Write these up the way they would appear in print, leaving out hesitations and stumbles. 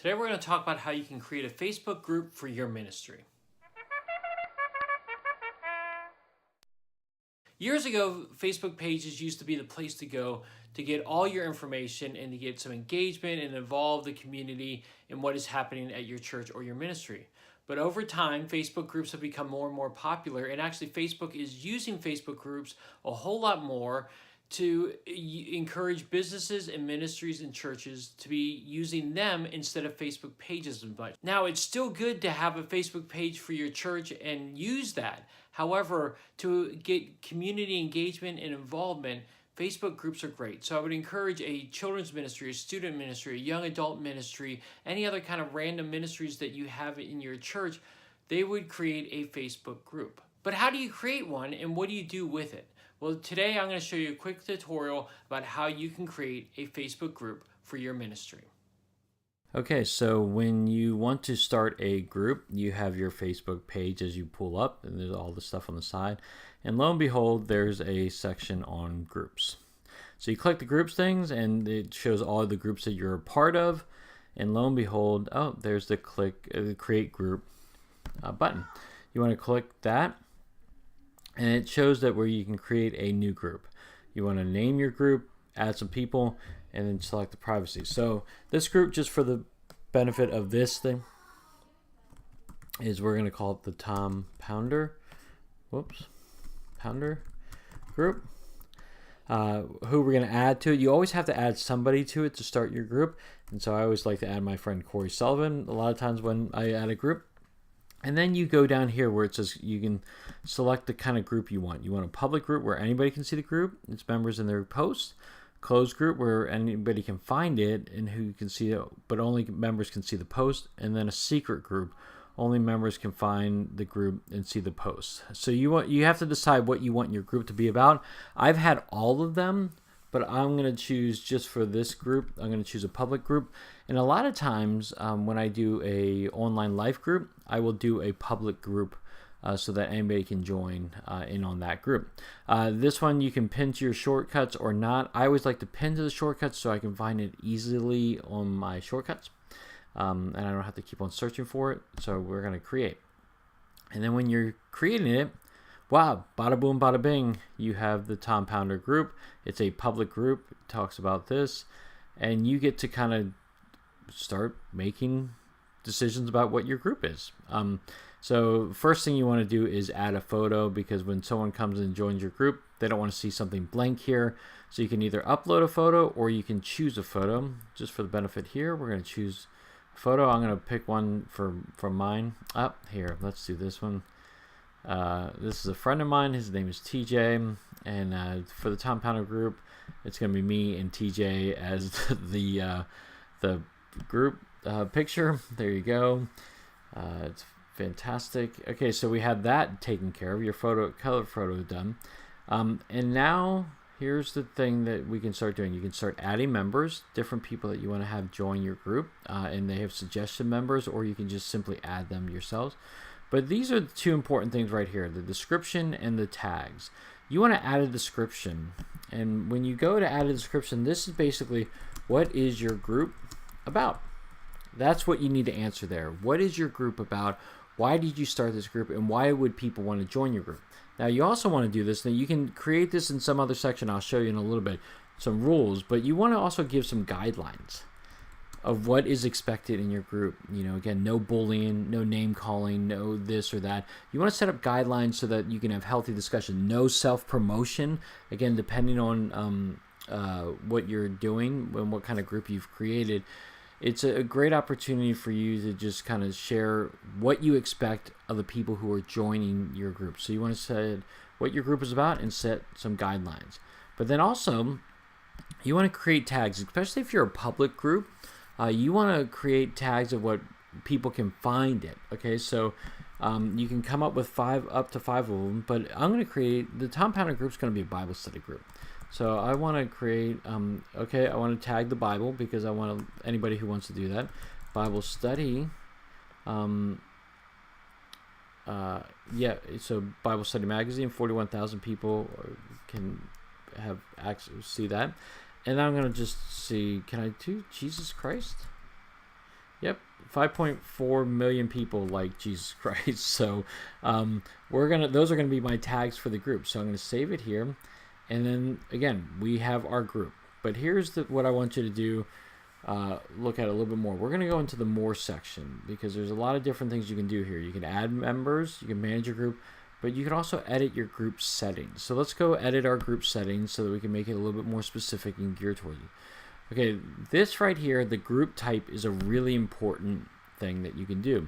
Today we're going to talk about how you can create a Facebook group for your ministry. Years ago, Facebook pages used to be the place to go to get all your information and to get some engagement and involve the community in what is happening at your church or your ministry. But over time, Facebook groups have become more and more popular, and actually Facebook is using Facebook groups a whole lot more to encourage businesses and ministries and churches to be using them instead of Facebook pages as much. Now, it's still good to have a Facebook page for your church and use that. However, to get community engagement and involvement, Facebook groups are great. So I would encourage a children's ministry, a student ministry, a young adult ministry, any other kind of random ministries that you have in your church, they would create a Facebook group. But how do you create one and what do you do with it? Well, today I'm going to show you a quick tutorial about how you can create a Facebook group for your ministry. Okay, so when you want to start a group, you have your Facebook page as you pull up, and there's all the stuff on the side. And lo and behold, there's a section on groups. So you click the groups things, and it shows all the groups that you're a part of. And lo and behold, oh, there's the create group button. You want to click that, and it shows that where you can create a new group. You want to name your group, add some people, and then select the privacy. So this group, just for the benefit of this thing, is we're going to call it the Tom Pounder group. Who we're going to add to it. You always have to add somebody to it to start your group. And so I always like to add my friend Corey Sullivan a lot of times when I add a group. And then you go down here where it says you can select the kind of group you want. You want a public group where anybody can see the group, its members and their posts. Closed group where anybody can find it and who can see it, but only members can see the post. And then a secret group, only members can find the group and see the post. So you have to decide what you want your group to be about. I've had all of them, but I'm going to choose just for this group. I'm going to choose a public group. And a lot of times when I do a online life group, I will do a public group so that anybody can join in on that group. This one you can pin to your shortcuts or not. I always like to pin to the shortcuts so I can find it easily on my shortcuts. And I don't have to keep on searching for it. So we're going to create. And then when you're creating it, wow, bada boom, bada bing, you have the Tom Pounder group. It's a public group. It talks about this. And you get to kind of start making decisions about what your group is. So first thing you want to do is add a photo, because when someone comes and joins your group, they don't want to see something blank here. So you can either upload a photo or you can choose a photo. Just for the benefit here, we're going to choose a photo. I'm going to pick one from mine. Here, let's do this one. This is a friend of mine. His name is TJ. And for the Tom Pounder group, it's going to be me and TJ as the group picture. There you go. It's fantastic. Okay, so we have that taken care of. Your color photo done. And now here's the thing that we can start doing. You can start adding members, different people that you want to have join your group, and they have suggestion members, or you can just simply add them yourselves. But these are the two important things right here, the description and the tags. You want to add a description, and when you go to add a description, this is basically what is your group about. That's what you need to answer there. What is your group about? Why did you start this group, and why would people want to join your group? Now, you also want to do this. Now, you can create this in some other section. I'll show you in a little bit some rules, but you want to also give some guidelines of what is expected in your group. You know, again, no bullying, no name calling, no this or that. You want to set up guidelines so that you can have healthy discussion. No self-promotion. Again, depending on what you're doing and what kind of group you've created, it's a great opportunity for you to just kind of share what you expect of the people who are joining your group. So you want to set what your group is about and set some guidelines. But then also, you want to create tags, especially if you're a public group. You want to create tags of what people can find it. Okay, so you can come up with up to five of them. But I'm going to create the Tom Pounder group is going to be a Bible study group. So I want to create, I want to tag the Bible because I want anybody who wants to do that. Bible study. So Bible Study Magazine, 41,000 people can have see that. And I'm going to just see, can I do Jesus Christ? Yep, 5.4 million people like Jesus Christ. So those are gonna be my tags for the group. So I'm gonna save it here, and then again we have our group. But here's what I want you to do. Look at it a little bit more. We're gonna go into the more section because there's a lot of different things you can do here. You can add members, you can manage your group, but you can also edit your group settings. So let's go edit our group settings so that we can make it a little bit more specific and geared toward you. Okay, this right here, the group type, is a really important thing that you can do.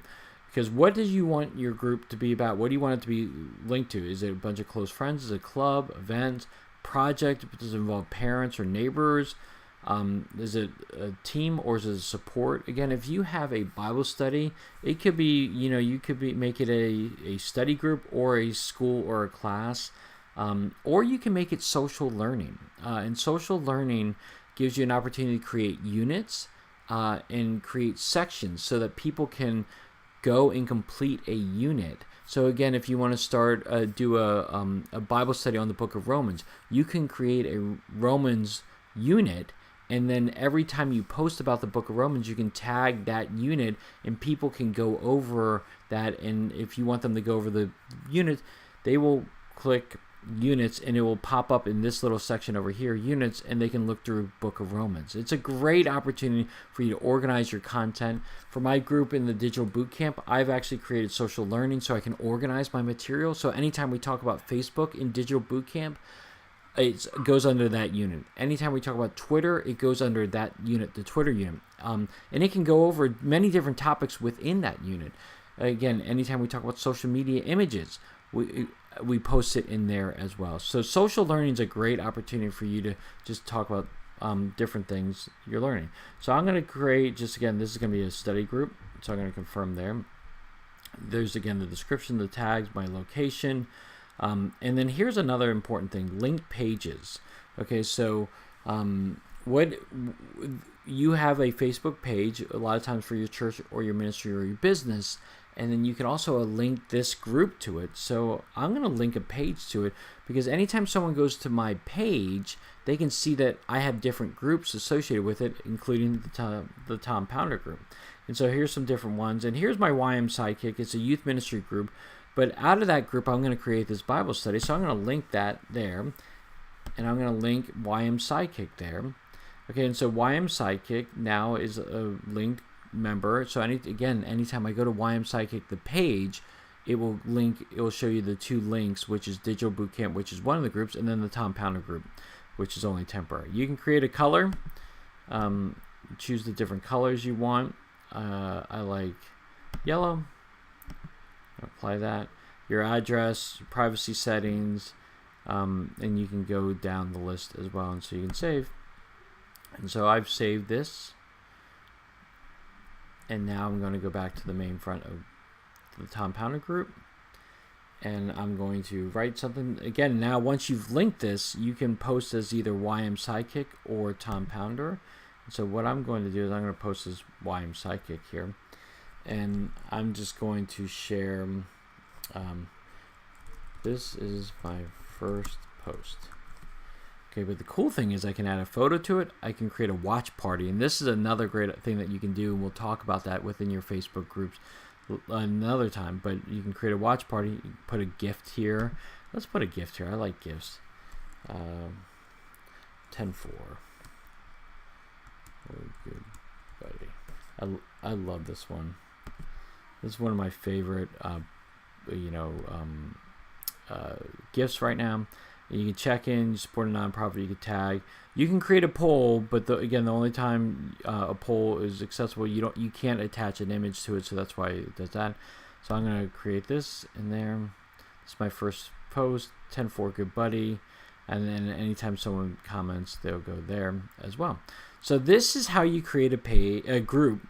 Because what do you want your group to be about? What do you want it to be linked to? Is it a bunch of close friends? Is it a club, event, project? Does it involve parents or neighbors? Is it a team or is it a support? Again, if you have a Bible study, it could be, you could make it a study group or a school or a class. Or you can make it social learning. And social learning gives you an opportunity to create units and create sections so that people can go and complete a unit. So again, if you want to start do a Bible study on the book of Romans, you can create a Romans unit, and then every time you post about the book of Romans, you can tag that unit and people can go over that. And if you want them to go over the unit, they will click units and it will pop up in this little section over here, units, and they can look through book of Romans. It's a great opportunity for you to organize your content. For my group in the digital boot camp, I've actually created social learning so I can organize my material. So anytime we talk about Facebook in digital boot camp, it goes under that unit. Anytime we talk about Twitter, it goes under that unit, the Twitter unit. And it can go over many different topics within that unit. Again, anytime we talk about social media images, we post it in there as well. So social learning is a great opportunity for you to just talk about different things you're learning. So I'm going to create, just again, this is going to be a study group. So I'm going to confirm there. There's again the description, the tags, my location. And then here's another important thing, linked pages. Okay, so what you have a Facebook page a lot of times for your church or your ministry or your business, and then you can also link this group to it. So I'm going to link a page to it because anytime someone goes to my page, they can see that I have different groups associated with it, including the Tom Pounder group. And so here's some different ones. And here's my YM Sidekick. It's a youth ministry group. But out of that group, I'm going to create this Bible study. So I'm going to link that there. And I'm going to link YM Sidekick there. Okay, and so YM Sidekick now is a linked member. So anytime I go to YM Sidekick, the page, it will show you the two links, which is Digital Bootcamp, which is one of the groups, and then the Tom Pounder group, which is only temporary. You can create a color, choose the different colors you want. I like yellow. Apply that. Your address, privacy settings, and you can go down the list as well. And so you can save. And so I've saved this. And now I'm going to go back to the main front of the Tom Pounder group. And I'm going to write something. Again, now once you've linked this, you can post as either YM Sidekick or Tom Pounder. And so what I'm going to do is I'm going to post as YM Sidekick here. And I'm just going to share, this is my first post. Okay, but the cool thing is I can add a photo to it. I can create a watch party. And this is another great thing that you can do. And we'll talk about that within your Facebook groups another time. But you can create a watch party. You can put a gift here. Let's put a gift here. I like gifts. 10-4. Oh, good buddy. I love this one. This is one of my favorite, gifts right now. You can check in, you support a nonprofit, you can tag. You can create a poll, but the only time a poll is accessible, you can't attach an image to it, so that's why it does that. So I'm going to create this in there. This is my first post, 10-4 good buddy. And then anytime someone comments, they'll go there as well. So this is how you create a group.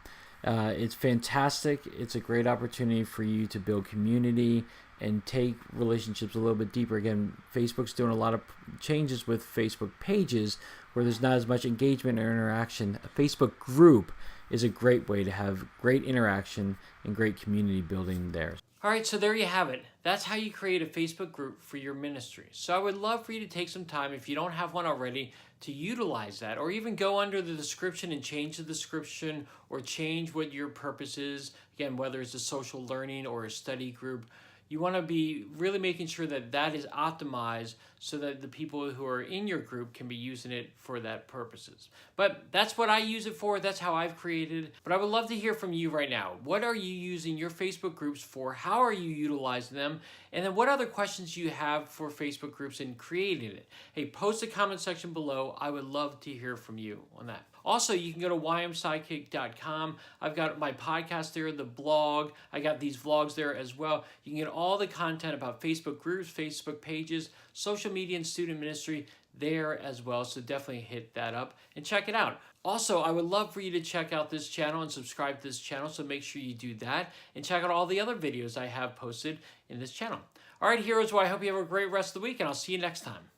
It's fantastic. It's a great opportunity for you to build community and take relationships a little bit deeper. Again, Facebook's doing a lot of changes with Facebook pages where there's not as much engagement or interaction. A Facebook group is a great way to have great interaction and great community building there. All right, so there you have it. That's how you create a Facebook group for your ministry. So I would love for you to take some time, if you don't have one already, to utilize that, or even go under the description and change the description or change what your purpose is. Again, whether it's a social learning or a study group, you want to be really making sure that that is optimized so that the people who are in your group can be using it for that purposes. But that's what I use it for. That's how I've created. But I would love to hear from you right now. What are you using your Facebook groups for? How are you utilizing them? And then what other questions do you have for Facebook groups in creating it? Hey, post a comment section below. I would love to hear from you on that. Also, you can go to ymsidekick.com. I've got my podcast there, the blog. I got these vlogs there as well. You can get all the content about Facebook groups, Facebook pages, social media, and student ministry there as well. So definitely hit that up and check it out. Also, I would love for you to check out this channel and subscribe to this channel. So make sure you do that and check out all the other videos I have posted in this channel. All right, heroes, well, I hope you have a great rest of the week, and I'll see you next time.